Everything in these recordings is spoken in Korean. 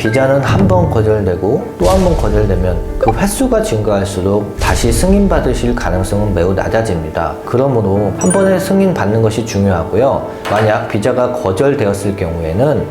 비자는 한 번 거절되고 또 한 번 거절되면 그 횟수가 증가할수록 다시 승인받으실 가능성은 매우 낮아집니다. 그러므로 한 번에 승인받는 것이 중요하고요. 만약 비자가 거절되었을 경우에는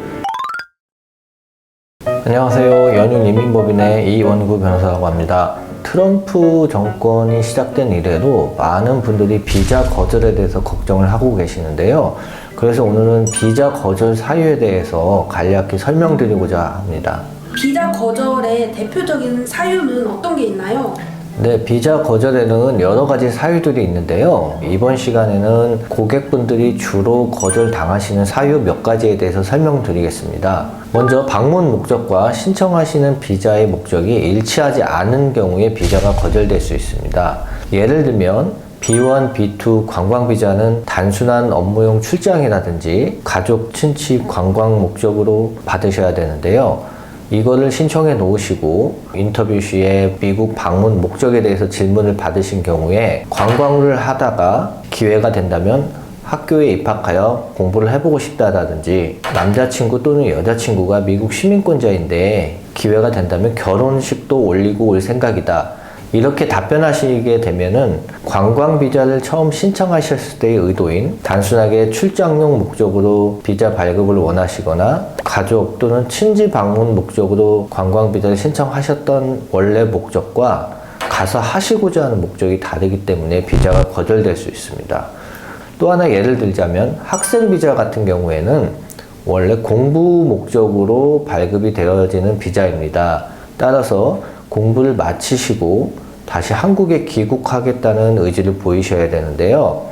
안녕하세요. 연윤 이민법인의 이원구 변호사라고 합니다. 트럼프 정권이 시작된 이래로 많은 분들이 비자 거절에 대해서 걱정을 하고 계시는데요. 그래서 오늘은 비자 거절 사유에 대해서 간략히 설명드리고자 합니다. 비자 거절의 대표적인 사유는 어떤 게 있나요? 네, 비자 거절에는 여러 가지 사유들이 있는데요. 이번 시간에는 고객분들이 주로 거절당하시는 사유 몇 가지에 대해서 설명드리겠습니다. 먼저 방문 목적과 신청하시는 비자의 목적이 일치하지 않은 경우에 비자가 거절될 수 있습니다. 예를 들면 B1, B2 관광비자는 단순한 업무용 출장이라든지 가족, 친척, 관광 목적으로 받으셔야 되는데요. 이거를 신청해 놓으시고 인터뷰 시에 미국 방문 목적에 대해서 질문을 받으신 경우에 관광을 하다가 기회가 된다면 학교에 입학하여 공부를 해보고 싶다라든지 남자친구 또는 여자친구가 미국 시민권자인데 기회가 된다면 결혼식도 올리고 올 생각이다. 이렇게 답변하시게 되면은 관광 비자를 처음 신청하셨을 때의 의도인 단순하게 출장용 목적으로 비자 발급을 원하시거나 가족 또는 친지 방문 목적으로 관광 비자를 신청하셨던 원래 목적과 가서 하시고자 하는 목적이 다르기 때문에 비자가 거절될 수 있습니다. 또 하나 예를 들자면 학생 비자 같은 경우에는 원래 공부 목적으로 발급이 되어지는 비자입니다. 따라서 공부를 마치시고 다시 한국에 귀국하겠다는 의지를 보이셔야 되는데요.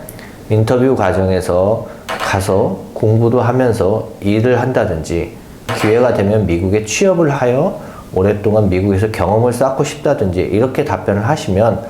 인터뷰 과정에서 가서 공부도 하면서 일을 한다든지 기회가 되면 미국에 취업을 하여 오랫동안 미국에서 경험을 쌓고 싶다든지 이렇게 답변을 하시면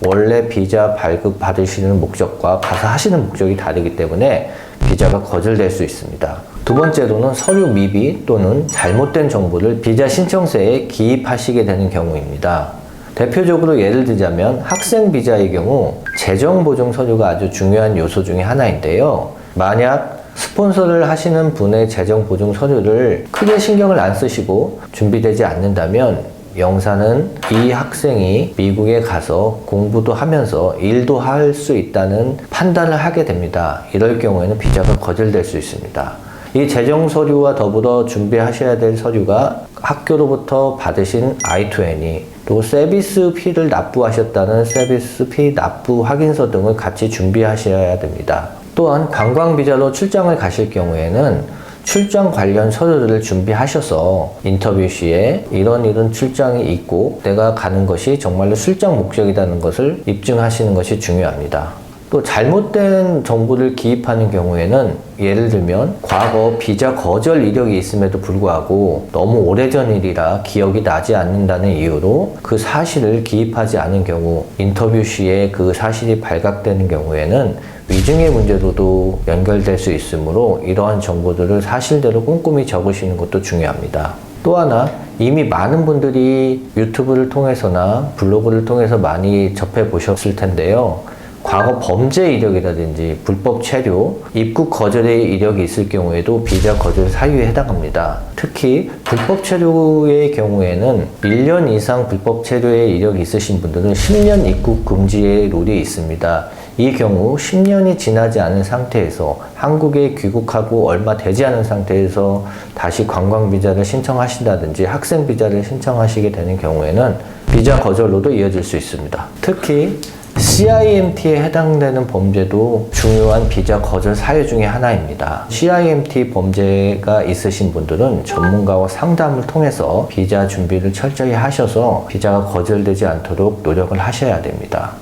원래 비자 발급 받으시는 목적과 가서 하시는 목적이 다르기 때문에 비자가 거절될 수 있습니다. 두 번째로는 서류 미비 또는 잘못된 정보를 비자 신청서에 기입하시게 되는 경우입니다. 대표적으로 예를 들자면 학생 비자의 경우 재정 보증 서류가 아주 중요한 요소 중에 하나인데요. 만약 스폰서를 하시는 분의 재정 보증 서류를 크게 신경을 안 쓰시고 준비되지 않는다면 영사는 이 학생이 미국에 가서 공부도 하면서 일도 할 수 있다는 판단을 하게 됩니다. 이럴 경우에는 비자가 거절될 수 있습니다. 이 재정 서류와 더불어 준비하셔야 될 서류가 학교로부터 받으신 I-20, 또 서비스 피를 납부하셨다는 서비스 피 납부 확인서 등을 같이 준비하셔야 됩니다. 또한 관광 비자로 출장을 가실 경우에는 출장 관련 서류들을 준비하셔서 인터뷰 시에 이런 출장이 있고 내가 가는 것이 정말로 출장 목적이라는 것을 입증하시는 것이 중요합니다. 또 잘못된 정보를 기입하는 경우에는 예를 들면 과거 비자 거절 이력이 있음에도 불구하고 너무 오래전 일이라 기억이 나지 않는다는 이유로 그 사실을 기입하지 않은 경우 인터뷰 시에 그 사실이 발각되는 경우에는 위증의 문제로도 연결될 수 있으므로 이러한 정보들을 사실대로 꼼꼼히 적으시는 것도 중요합니다. 또 하나 이미 많은 분들이 유튜브를 통해서나 블로그를 통해서 많이 접해 보셨을 텐데요. 과거 범죄 이력이라든지 불법 체류, 입국 거절의 이력이 있을 경우에도 비자 거절 사유에 해당합니다. 특히 불법 체류의 경우에는 1년 이상 불법 체류의 이력이 있으신 분들은 10년 입국 금지의 룰이 있습니다. 이 경우 10년이 지나지 않은 상태에서 한국에 귀국하고 얼마 되지 않은 상태에서 다시 관광 비자를 신청하신다든지 학생 비자를 신청하시게 되는 경우에는 비자 거절로도 이어질 수 있습니다. 특히 CIMT에 해당되는 범죄도 중요한 비자 거절 사유 중에 하나입니다. CIMT 범죄가 있으신 분들은 전문가와 상담을 통해서 비자 준비를 철저히 하셔서 비자가 거절되지 않도록 노력을 하셔야 됩니다.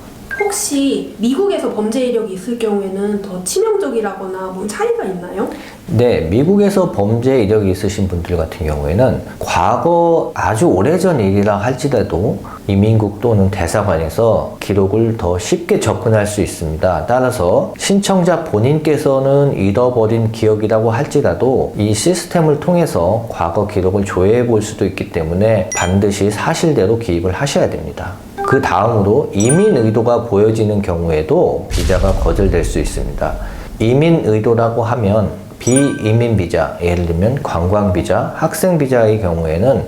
혹시 미국에서 범죄 이력이 있을 경우에는 더 치명적이라거나 뭔 차이가 있나요? 네, 미국에서 범죄 이력이 있으신 분들 같은 경우에는 과거 아주 오래전 일이라 할지라도 이민국 또는 대사관에서 기록을 더 쉽게 접근할 수 있습니다. 따라서 신청자 본인께서는 잃어버린 기억이라고 할지라도 이 시스템을 통해서 과거 기록을 조회해 볼 수도 있기 때문에 반드시 사실대로 기입을 하셔야 됩니다. 그 다음으로 이민 의도가 보여지는 경우에도 비자가 거절될 수 있습니다. 이민 의도라고 하면 비이민 비자, 예를 들면 관광 비자, 학생 비자의 경우에는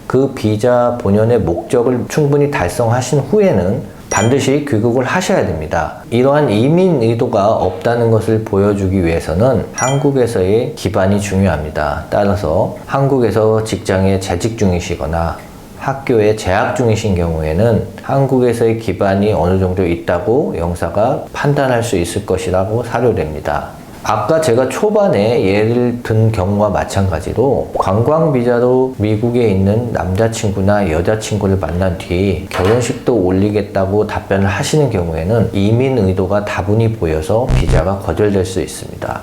그 비자 본연의 목적을 충분히 달성하신 후에는 반드시 귀국을 하셔야 됩니다. 이러한 이민 의도가 없다는 것을 보여주기 위해서는 한국에서의 기반이 중요합니다. 따라서 한국에서 직장에 재직 중이시거나 학교에 재학 중이신 경우에는 한국에서의 기반이 어느 정도 있다고 영사가 판단할 수 있을 것이라고 사료됩니다. 아까 제가 초반에 예를 든 경우와 마찬가지로 관광 비자로 미국에 있는 남자친구나 여자친구를 만난 뒤 결혼식도 올리겠다고 답변을 하시는 경우에는 이민 의도가 다분히 보여서 비자가 거절될 수 있습니다.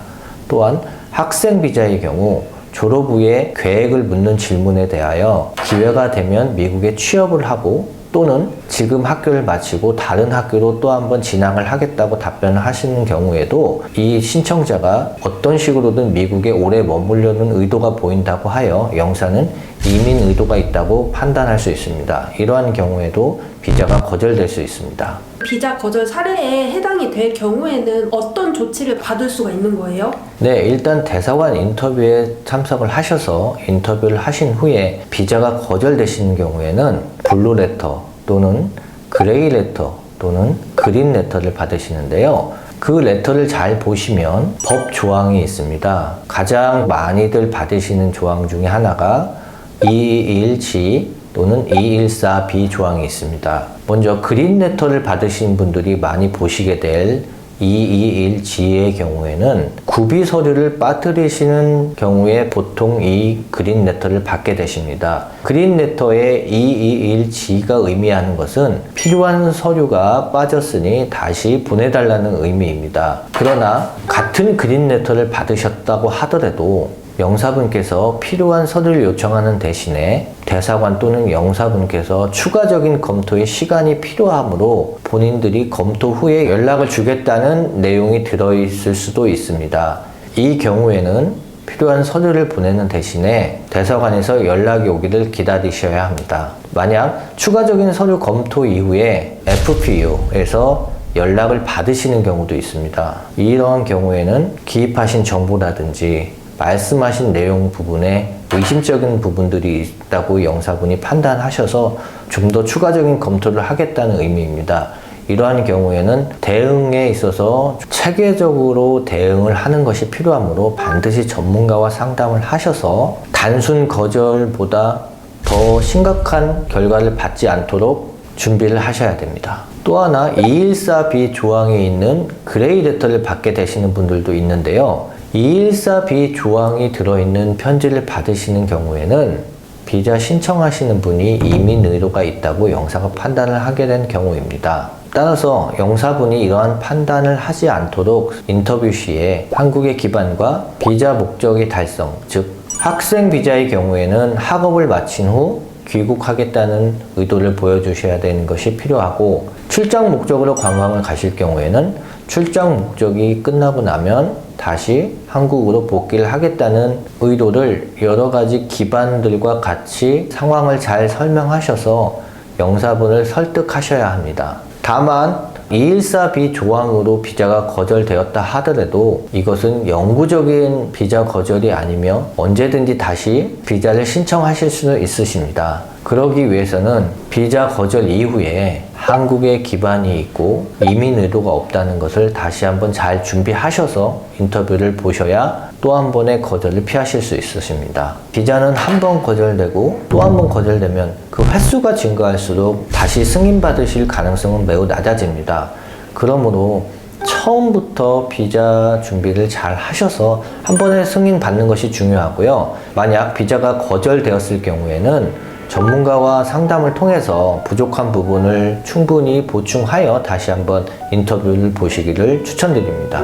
또한 학생 비자의 경우 졸업 후에 계획을 묻는 질문에 대하여 기회가 되면 미국에 취업을 하고 또는 지금 학교를 마치고 다른 학교로 또 한번 진학을 하겠다고 답변을 하시는 경우에도 이 신청자가 어떤 식으로든 미국에 오래 머물려는 의도가 보인다고 하여 영사는 이민 의도가 있다고 판단할 수 있습니다. 이러한 경우에도 비자가 거절될 수 있습니다. 비자 거절 사례에 해당이 될 경우에는 어떤 조치를 받을 수가 있는 거예요? 네, 일단 대사관 인터뷰에 참석을 하셔서 인터뷰를 하신 후에 비자가 거절되시는 경우에는 블루 레터 또는 그레이 레터 또는 그린 레터를 받으시는데요. 그 레터를 잘 보시면 법 조항이 있습니다. 가장 많이들 받으시는 조항 중에 하나가 221G 또는 214B 조항이 있습니다. 먼저 그린 레터를 받으신 분들이 많이 보시게 될 221G의 경우에는 구비 서류를 빠뜨리시는 경우에 보통 이 그린 레터를 받게 되십니다. 그린 레터의 221G가 의미하는 것은 필요한 서류가 빠졌으니 다시 보내달라는 의미입니다. 그러나 같은 그린 레터를 받으셨다고 하더라도 영사분께서 필요한 서류를 요청하는 대신에 대사관 또는 영사분께서 추가적인 검토의 시간이 필요하므로 본인들이 검토 후에 연락을 주겠다는 내용이 들어있을 수도 있습니다. 이 경우에는 필요한 서류를 보내는 대신에 대사관에서 연락이 오기를 기다리셔야 합니다. 만약 추가적인 서류 검토 이후에 FPU에서 연락을 받으시는 경우도 있습니다. 이러한 경우에는 기입하신 정보라든지 말씀하신 내용 부분에 의심적인 부분들이 있다고 영사분이 판단하셔서 좀 더 추가적인 검토를 하겠다는 의미입니다. 이러한 경우에는 대응에 있어서 체계적으로 대응을 하는 것이 필요하므로 반드시 전문가와 상담을 하셔서 단순 거절보다 더 심각한 결과를 받지 않도록 준비를 하셔야 됩니다. 또 하나 214B 조항에 있는 그레이 레터를 받게 되시는 분들도 있는데요. 214B 조항이 들어있는 편지를 받으시는 경우에는 비자 신청하시는 분이 이민 의도가 있다고 영사가 판단을 하게 된 경우입니다. 따라서 영사분이 이러한 판단을 하지 않도록 인터뷰 시에 한국의 기반과 비자 목적의 달성, 즉 학생 비자의 경우에는 학업을 마친 후 귀국하겠다는 의도를 보여주셔야 되는 것이 필요하고, 출장 목적으로 관광을 가실 경우에는 출장 목적이 끝나고 나면 다시 한국으로 복귀를 하겠다는 의도를 여러 가지 기반들과 같이 상황을 잘 설명하셔서 영사분을 설득하셔야 합니다. 다만 214B 조항으로 비자가 거절되었다 하더라도 이것은 영구적인 비자 거절이 아니며 언제든지 다시 비자를 신청하실 수는 있으십니다. 그러기 위해서는 비자 거절 이후에 한국에 기반이 있고 이민 의도가 없다는 것을 다시 한번 잘 준비하셔서 인터뷰를 보셔야 또 한 번의 거절을 피하실 수 있으십니다. 비자는 한 번 거절되고 또 한 번 거절되면 그 횟수가 증가할수록 다시 승인받으실 가능성은 매우 낮아집니다. 그러므로 처음부터 비자 준비를 잘 하셔서 한 번에 승인받는 것이 중요하고요. 만약 비자가 거절되었을 경우에는 전문가와 상담을 통해서 부족한 부분을 충분히 보충하여 다시 한번 인터뷰를 보시기를 추천드립니다.